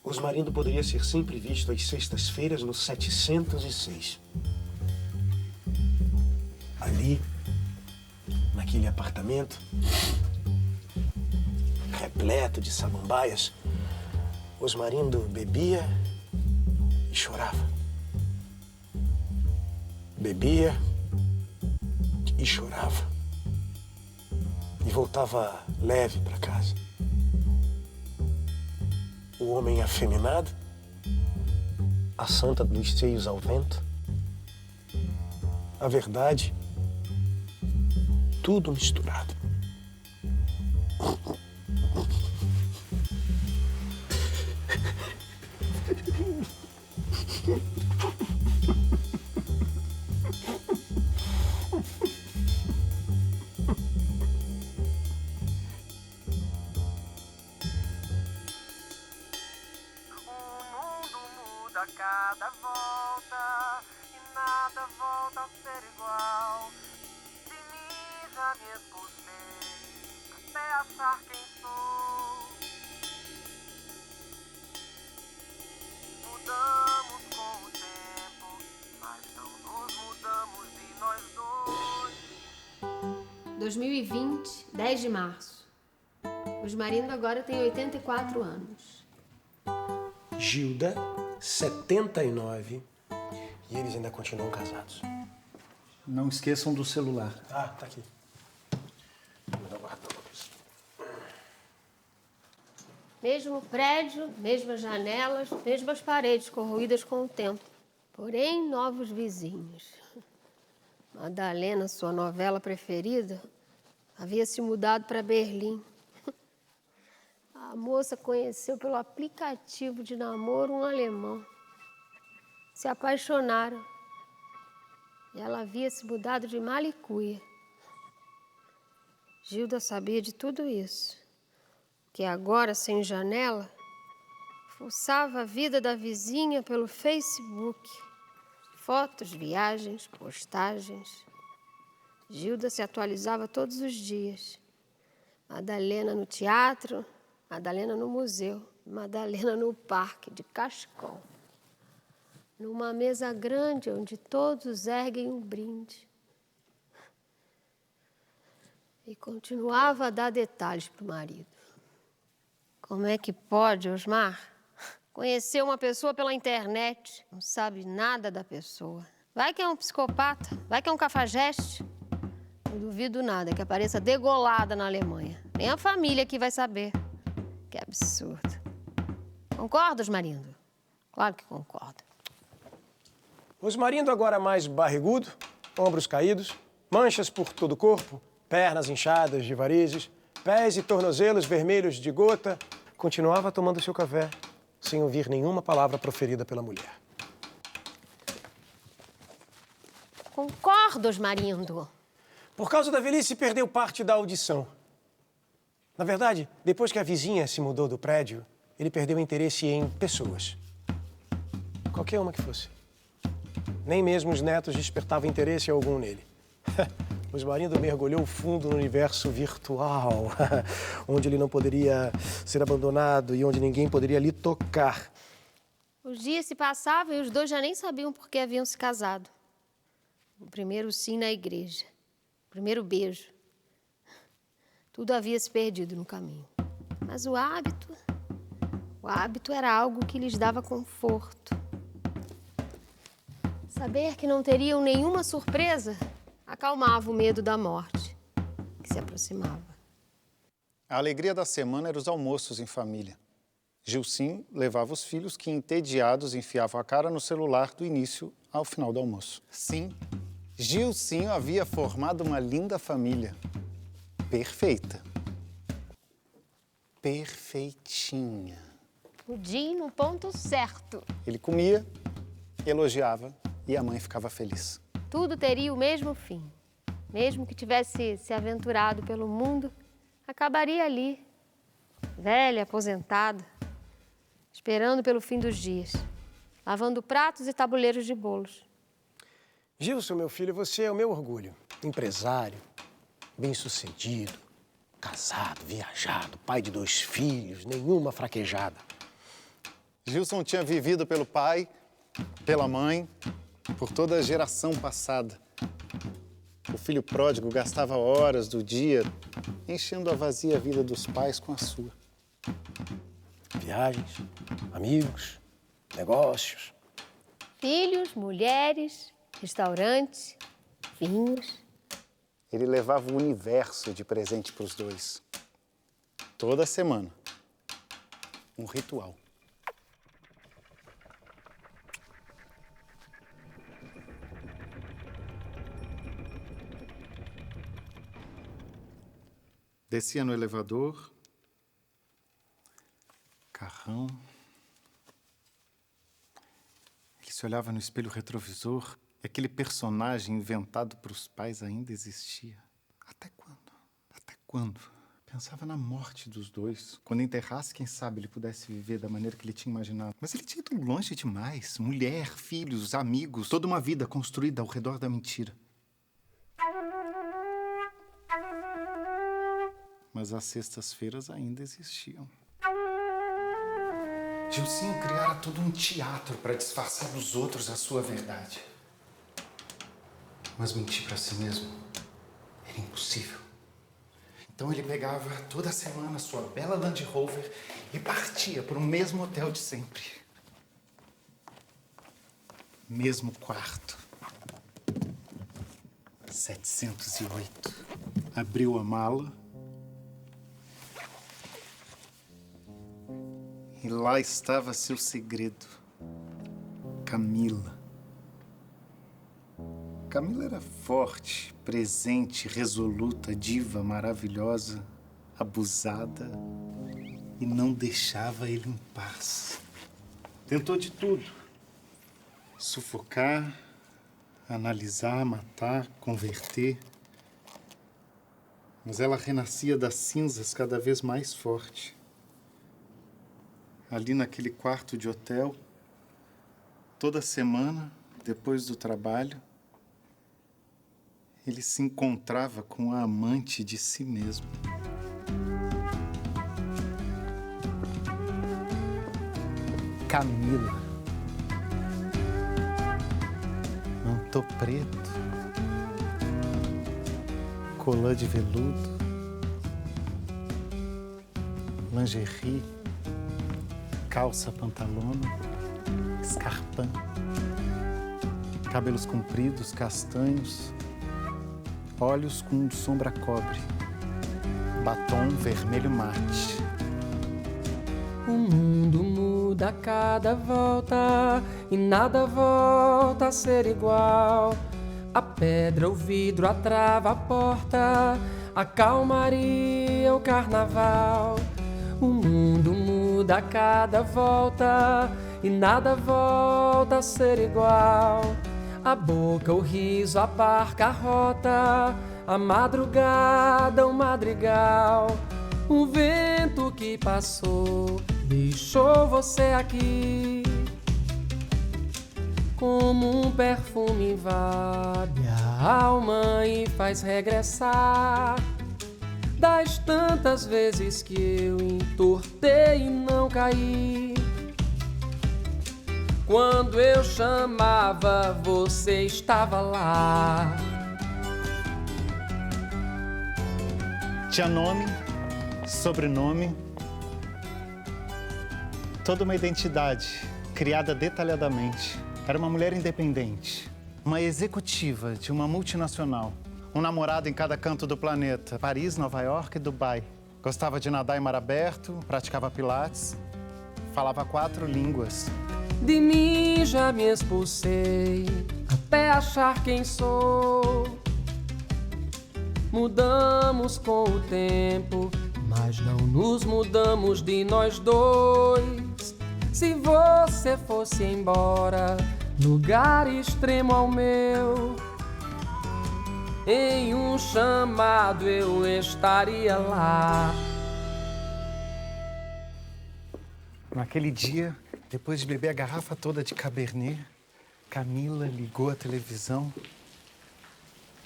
S1: Osmarindo poderia ser sempre visto às sextas-feiras no 706. Ali, naquele apartamento, repleto de samambaias, Osmarindo bebia e chorava. Bebia e chorava. E voltava leve para casa. O homem afeminado, a santa dos seios ao vento, a verdade, tudo misturado.
S5: A cada volta e nada volta a ser igual. De mim já me expulsei até achar quem sou. Mudamos com o tempo, mas não nos mudamos de nós dois.
S3: 2020, 10 de março. Osmarindo agora tem 84 anos.
S1: Gilda, 79, e eles ainda continuam casados.
S2: Não esqueçam do celular.
S1: Ah, tá aqui. Vamos dar guardando isso.
S3: Mesmo prédio, mesmas janelas, mesmas paredes corroídas com o tempo. Porém, novos vizinhos. Madalena, sua novela preferida, havia se mudado para Berlim. A moça conheceu pelo aplicativo de namoro um alemão. Se apaixonaram. E ela havia se mudado de Malicuia. Gilda sabia de tudo isso. Que agora, sem janela, fuçava a vida da vizinha pelo Facebook. Fotos, viagens, postagens. Gilda se atualizava todos os dias. Madalena no teatro, Madalena no museu, Madalena no parque de cachecol. Numa mesa grande onde todos erguem um brinde. E continuava a dar detalhes para o marido. Como é que pode, Osmar? Conhecer uma pessoa pela internet, não sabe nada da pessoa. Vai que é um psicopata, vai que é um cafajeste. Não duvido nada que apareça degolada na Alemanha. Nem a família aqui vai saber. Que absurdo. Concorda, Osmarindo?
S4: Claro que concordo.
S1: Rosmarindo agora mais barrigudo, ombros caídos, manchas por todo o corpo, pernas inchadas de varizes, pés e tornozelos vermelhos de gota, continuava tomando seu café sem ouvir nenhuma palavra proferida pela mulher.
S4: Concordo, Osmarindo.
S1: Por causa da velhice, perdeu parte da audição. Na verdade, depois que a vizinha se mudou do prédio, ele perdeu interesse em pessoas. Qualquer uma que fosse. Nem mesmo os netos despertavam interesse algum nele. Osmarindo mergulhou fundo no universo virtual, onde ele não poderia ser abandonado e onde ninguém poderia lhe tocar.
S3: Os dias se passavam e os dois já nem sabiam por que haviam se casado. O primeiro sim na igreja. O primeiro beijo. Tudo havia se perdido no caminho. Mas o hábito era algo que lhes dava conforto. Saber que não teriam nenhuma surpresa acalmava o medo da morte, que se aproximava.
S2: A alegria da semana era os almoços em família. Gilcinho levava os filhos que, entediados, enfiavam a cara no celular do início ao final do almoço. Sim, Gilcinho havia formado uma linda família. Perfeita. Perfeitinha.
S3: Pudim no ponto certo.
S2: Ele comia, elogiava e a mãe ficava feliz.
S3: Tudo teria o mesmo fim. Mesmo que tivesse se aventurado pelo mundo, acabaria ali, velha, aposentada, esperando pelo fim dos dias, lavando pratos e tabuleiros de bolos.
S1: Gilson, meu filho, você é o meu orgulho. Empresário, bem-sucedido, casado, viajado, pai de 2 filhos, nenhuma fraquejada.
S2: Gilson tinha vivido pelo pai, pela mãe, por toda a geração passada. O filho pródigo gastava horas do dia enchendo a vazia vida dos pais com a sua.
S1: Viagens, amigos, negócios.
S3: Filhos, mulheres, restaurantes, vinhos.
S2: Ele levava o universo de presente para os dois. Toda semana. Um ritual. Descia no elevador. Carrão. Ele se olhava no espelho retrovisor e aquele personagem inventado para os pais ainda existia. Até quando? Até quando? Pensava na morte dos dois. Quando enterrasse, quem sabe ele pudesse viver da maneira que ele tinha imaginado. Mas ele tinha ido longe demais. Mulher, filhos, amigos, toda uma vida construída ao redor da mentira. Mas as sextas-feiras ainda existiam. Gilcinho criara todo um teatro para disfarçar dos outros a sua verdade. Mas mentir para si mesmo era impossível. Então ele pegava toda semana sua bela Land Rover e partia para o mesmo hotel de sempre. Mesmo quarto. 708. Abriu a mala. E lá estava seu segredo. Camila. Camila era forte, presente, resoluta, diva, maravilhosa, abusada e não deixava ele em paz. Tentou de tudo. Sufocar, analisar, matar, converter. Mas ela renascia das cinzas cada vez mais forte. Ali naquele quarto de hotel, toda semana, depois do trabalho, ele se encontrava com a amante de si mesmo. Camila. Mantô preto. Colã de veludo. Lingerie. Calça pantalona. Escarpão. Cabelos compridos, castanhos. Olhos com sombra cobre, batom vermelho mate.
S6: O mundo muda. muda a cada volta e nada volta a ser igual. A pedra, o vidro, a trava, a porta, a calmaria, o carnaval. O mundo muda a cada volta e nada volta a ser igual. A boca, o riso, a barca, a rota, a madrugada, o madrigal. O vento que passou deixou você aqui. Como um perfume invade a alma e faz regressar. Das tantas vezes que eu entortei e não caí. Quando eu chamava, você estava lá.
S2: Tinha nome, sobrenome, toda uma identidade criada detalhadamente. Era uma mulher independente, uma executiva de uma multinacional. Um namorado em cada canto do planeta, Paris, Nova York e Dubai. Gostava de nadar em mar aberto, praticava pilates, falava 4 línguas.
S6: De mim já me expulsei, até achar quem sou. Mudamos com o tempo, mas não nos mudamos de nós dois. Se você fosse embora, lugar extremo ao meu, em um chamado eu estaria lá.
S2: Naquele dia, depois de beber a garrafa toda de Cabernet, Camila ligou a televisão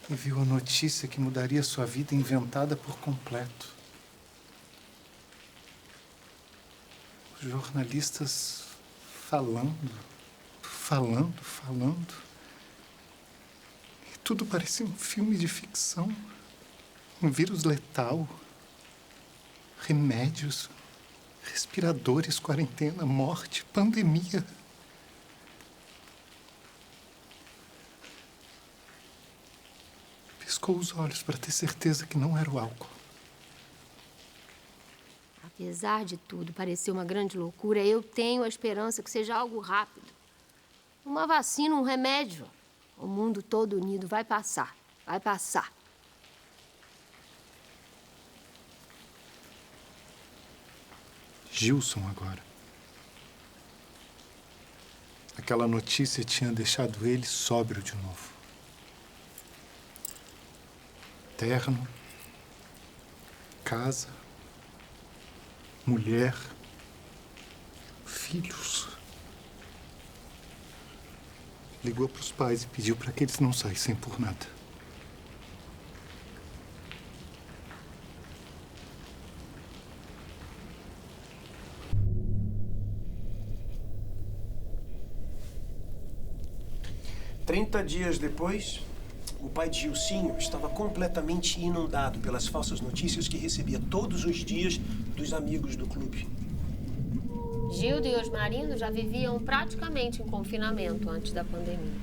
S2: e viu a notícia que mudaria sua vida inventada por completo. Os jornalistas falando. E tudo parecia um filme de ficção. Um vírus letal, remédios, respiradores, quarentena, morte, pandemia. Piscou os olhos para ter certeza que não era o álcool.
S3: Apesar de tudo parecer uma grande loucura, eu tenho a esperança que seja algo rápido. Uma vacina, um remédio. O mundo todo unido vai passar. Vai passar.
S2: Gilson agora. Aquela notícia tinha deixado ele sóbrio de novo. Terno, casa, mulher, filhos. Ligou para os pais e pediu para que eles não saíssem por nada.
S1: Trinta dias depois, o pai de Gilcinho estava completamente inundado pelas falsas notícias que recebia todos os dias dos amigos do clube.
S3: Gildo e Osmarino já viviam praticamente em confinamento antes da pandemia.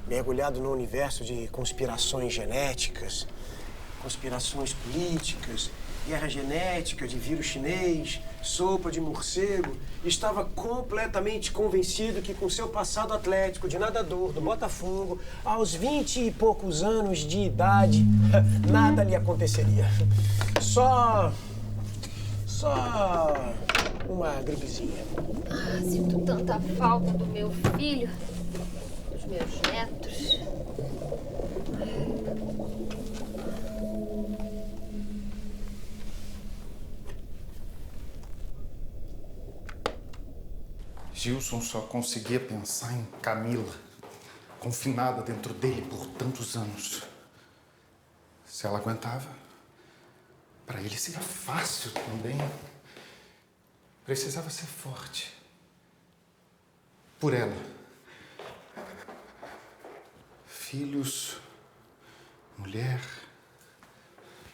S1: Mergulhado no universo de conspirações genéticas, conspirações políticas, guerra genética de vírus chinês, sopa de morcego, estava completamente convencido que com seu passado atlético de nadador do Botafogo, aos 20 e poucos anos de idade, nada lhe aconteceria. Só uma gripezinha.
S3: Ah, sinto tanta falta do meu filho, dos meus netos.
S2: Gilson só conseguia pensar em Camila, confinada dentro dele por tantos anos. Se ela aguentava, para ele seria fácil também. Precisava ser forte. Por ela. Filhos, mulher,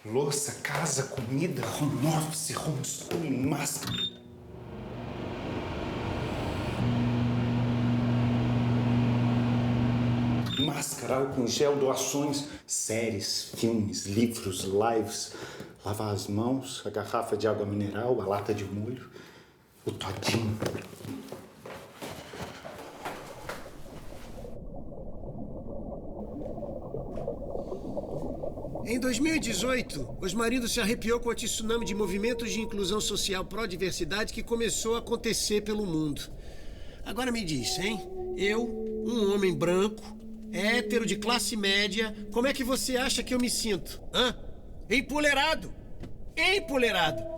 S2: louça, casa, comida, home office, homeschooling, máscara. Máscara, álcool em gel, doações, séries, filmes, livros, lives, lavar as mãos, a garrafa de água mineral, a lata de molho. O todinho.
S1: Em 2018, Osmarinho se arrepiou com o tsunami de movimentos de inclusão social pró-diversidade que começou a acontecer pelo mundo. Agora me diz, hein? Eu, um homem branco, hétero de classe média, como é que você acha que eu me sinto? Hã? Empolerado! Empolerado!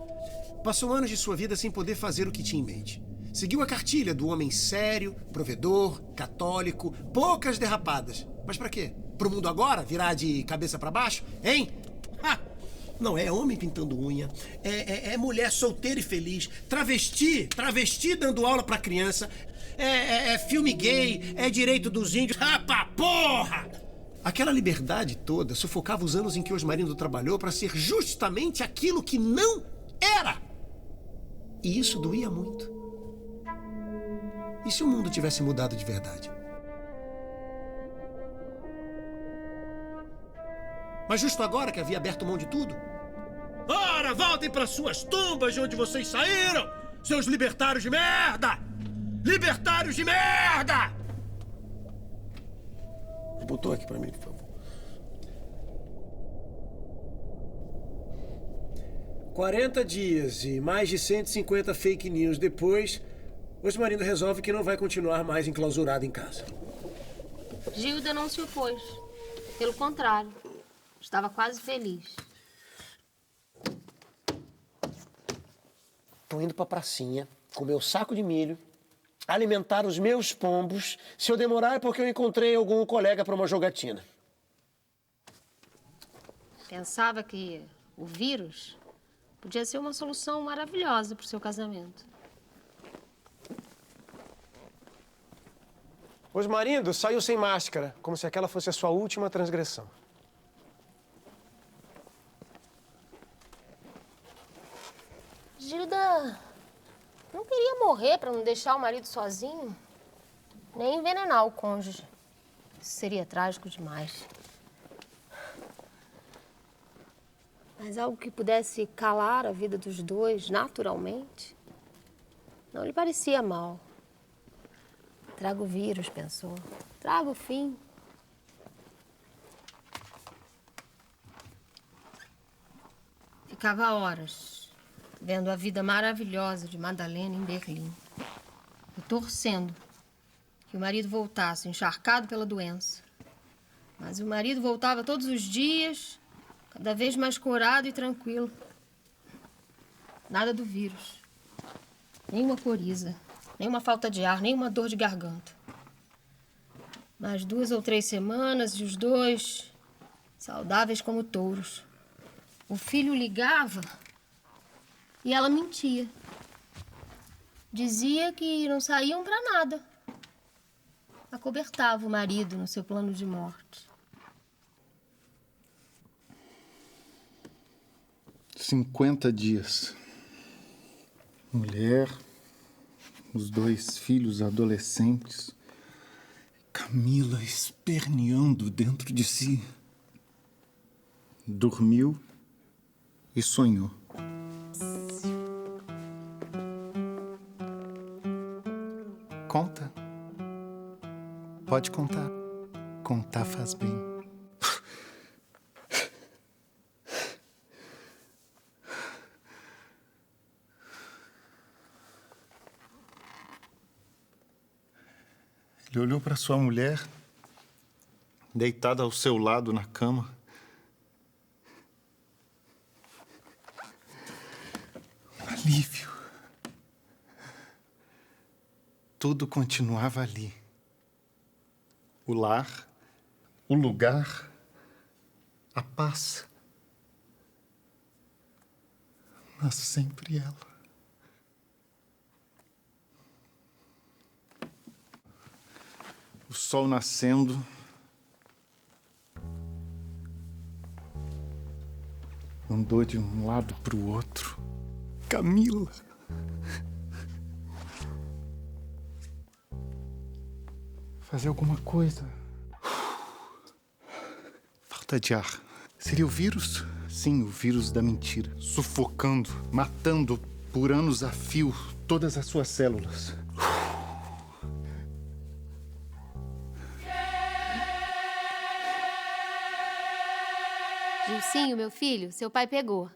S1: Passou anos de sua vida sem poder fazer o que tinha em mente. Seguiu a cartilha do homem sério, provedor, católico, poucas derrapadas. Mas pra quê? Pro mundo agora virar de cabeça pra baixo? Hein? Ha! Não, é homem pintando unha, é mulher solteira e feliz, travesti dando aula pra criança, é filme gay, é direito dos índios. Rapa, porra! Aquela liberdade toda sufocava os anos em que Osmarinho trabalhou pra ser justamente aquilo que não era. E isso doía muito. E se o mundo tivesse mudado de verdade? Mas justo agora que havia aberto mão de tudo? Ora, voltem para suas tumbas de onde vocês saíram, seus libertários de merda! Libertários de merda! Botou aqui para mim, por favor. 40 dias e mais de 150 fake news depois, Osmarinho resolve que não vai continuar mais enclausurado em casa.
S3: Gilda não se opôs. Pelo contrário, estava quase feliz.
S1: Tô indo pra pracinha, comer o saco de milho, alimentar os meus pombos. Se eu demorar é porque eu encontrei algum colega pra uma jogatina.
S3: Pensava que o vírus podia ser uma solução maravilhosa para o seu casamento.
S1: Osmarinho saiu sem máscara, como se aquela fosse a sua última transgressão.
S3: Gilda não queria morrer para não deixar o marido sozinho, nem envenenar o cônjuge. Isso seria trágico demais. Mas algo que pudesse calar a vida dos dois naturalmente não lhe parecia mal. Traga o vírus, pensou. Traga o fim. Ficava horas vendo a vida maravilhosa de Madalena em Berlim e torcendo que o marido voltasse encharcado pela doença. Mas o marido voltava todos os dias, cada vez mais corado e tranquilo. Nada do vírus. Nenhuma coriza, nenhuma falta de ar, nenhuma dor de garganta. Mais 2 ou 3 semanas e os dois saudáveis como touros. O filho ligava e ela mentia. Dizia que não saíam para nada. Acobertava o marido no seu plano de morte.
S2: 50 dias. Mulher, os 2 filhos adolescentes, Camila esperneando dentro de si. Dormiu e sonhou. Conta. Pode contar. Contar faz bem. Ele olhou para sua mulher, deitada ao seu lado na cama. Alívio. Tudo continuava ali. O lar, o lugar, a paz. Mas sempre ela. O sol nascendo. Andou de um lado para o outro. Camila. Fazer alguma coisa. Falta de ar. Seria o vírus? Sim, o vírus da mentira. Sufocando, matando por anos a fio todas as suas células.
S3: Gilcinho, meu filho, seu pai pegou.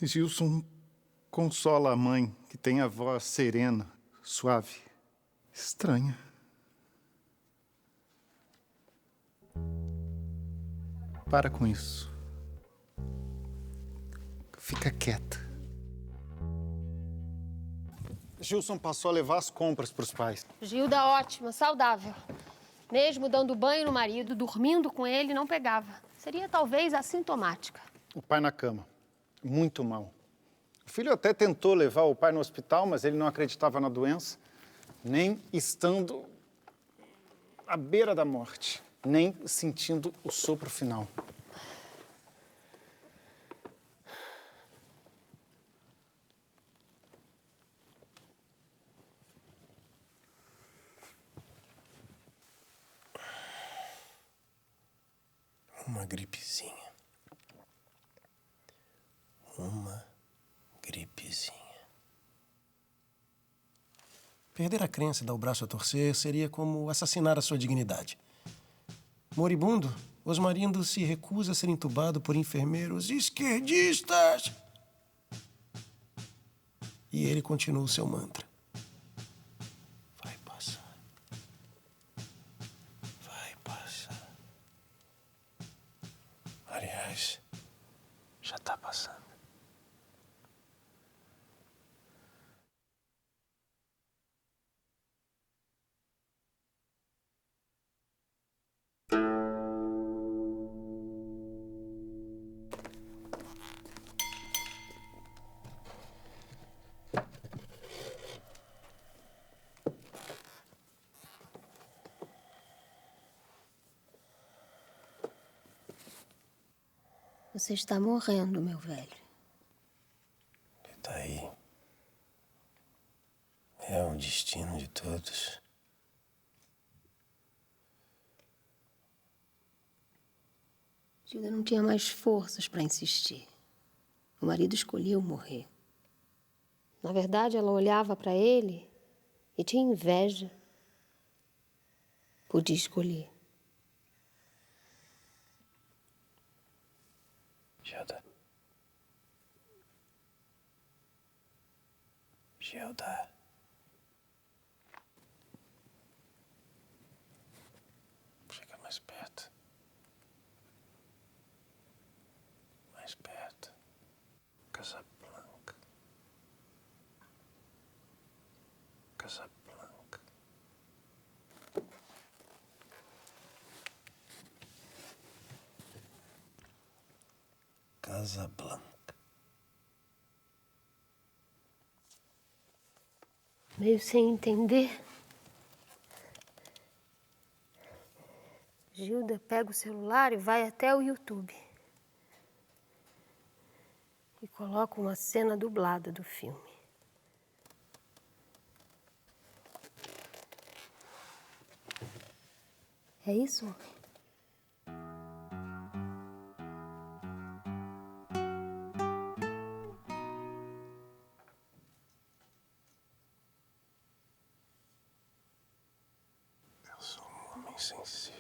S2: Gilson consola a mãe, que tem a voz serena, suave, estranha. Para com isso. Fica quieta. Gilson passou a levar as compras para os pais.
S3: Gilda ótima, saudável. Mesmo dando banho no marido, dormindo com ele, não pegava. Seria talvez assintomática.
S2: O pai na cama. Muito mal. O filho até tentou levar o pai no hospital, mas ele não acreditava na doença, nem estando à beira da morte, nem sentindo o sopro final.
S1: Uma gripezinha. Uma gripezinha. Perder a crença e dar o braço a torcer seria como assassinar a sua dignidade. Moribundo, Osmarindo se recusa a ser entubado por enfermeiros esquerdistas. E ele continua o seu mantra. Vai passar. Vai passar. Aliás, já está passando.
S4: Você está morrendo, meu velho.
S1: E daí? É o destino de todos.
S4: Gilda não tinha mais forças para insistir. O marido escolheu morrer.
S3: Na verdade, ela olhava para ele e tinha inveja.
S4: Podia escolher.
S1: Gilda. Gilda. Chega mais perto. Mais perto. Casablanca. Casablanca. Casablanca.
S3: Meio sem entender, Gilda pega o celular e vai até o YouTube. E coloca uma cena dublada do filme. É isso, homem?
S1: Eu sou um homem sensível.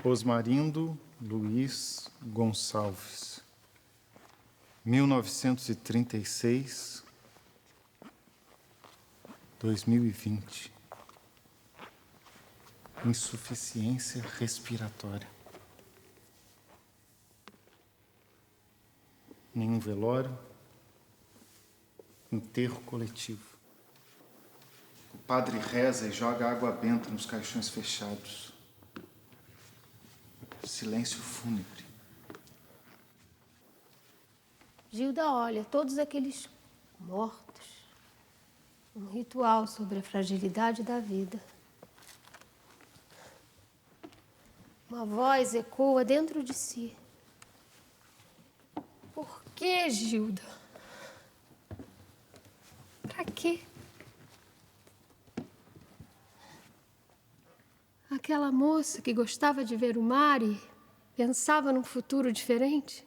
S2: Osmarindo Luiz Gonçalves, 1936, 2020. Insuficiência respiratória. nenhum velório, enterro coletivo. O padre reza e joga água benta nos caixões fechados. Silêncio fúnebre.
S4: Gilda olha todos aqueles mortos. Um ritual sobre a fragilidade da vida. Uma voz ecoa dentro de si. Por que, Gilda? Pra quê? Aquela moça que gostava de ver o mar e pensava num futuro diferente,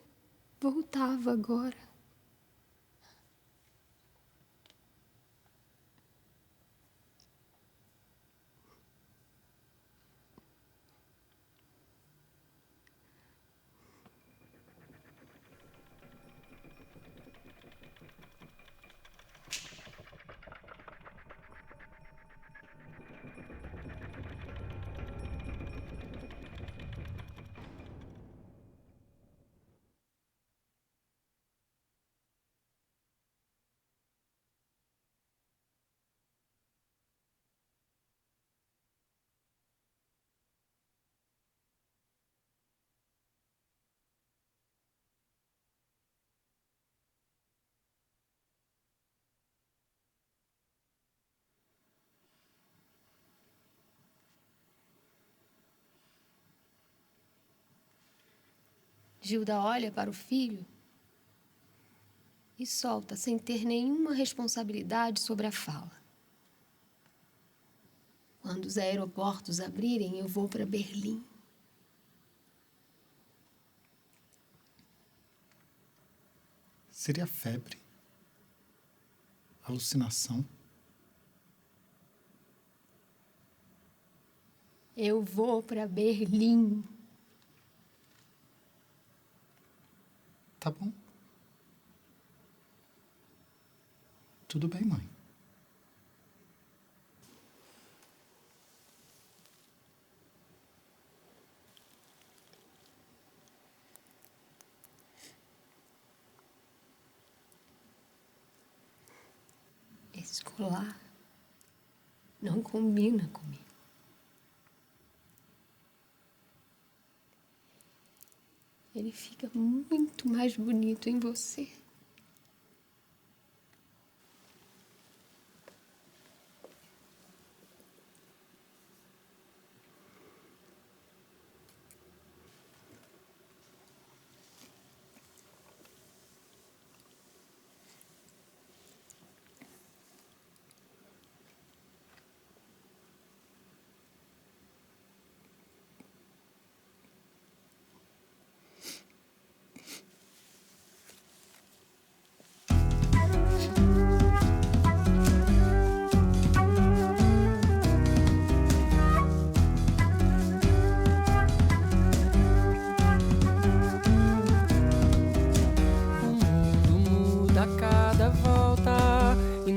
S4: voltava agora. Gilda olha para o filho e solta sem ter nenhuma responsabilidade sobre a fala. Quando os aeroportos abrirem, eu vou para Berlim.
S2: Seria febre? Alucinação?
S4: Eu vou para Berlim.
S2: Tá bom. Tudo bem, mãe.
S4: Esse colar não combina comigo. Ele fica muito mais bonito em você.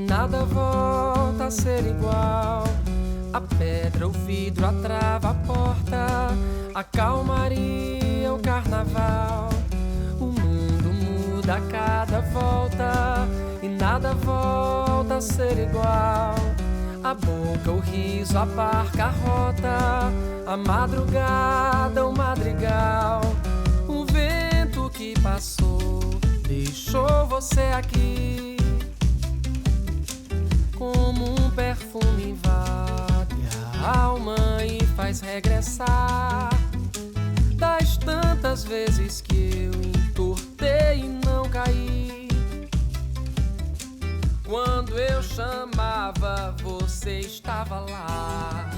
S6: Nada volta a ser igual. A pedra, o vidro, a trava, a porta, a calmaria, o carnaval. O mundo muda a cada volta e nada volta a ser igual. A boca, o riso, a barca, a rota, a madrugada, o madrigal. O vento que passou deixou você aqui. Como um perfume invade a alma e faz regressar. Das tantas vezes que eu entortei e não caí. Quando eu chamava, você estava lá.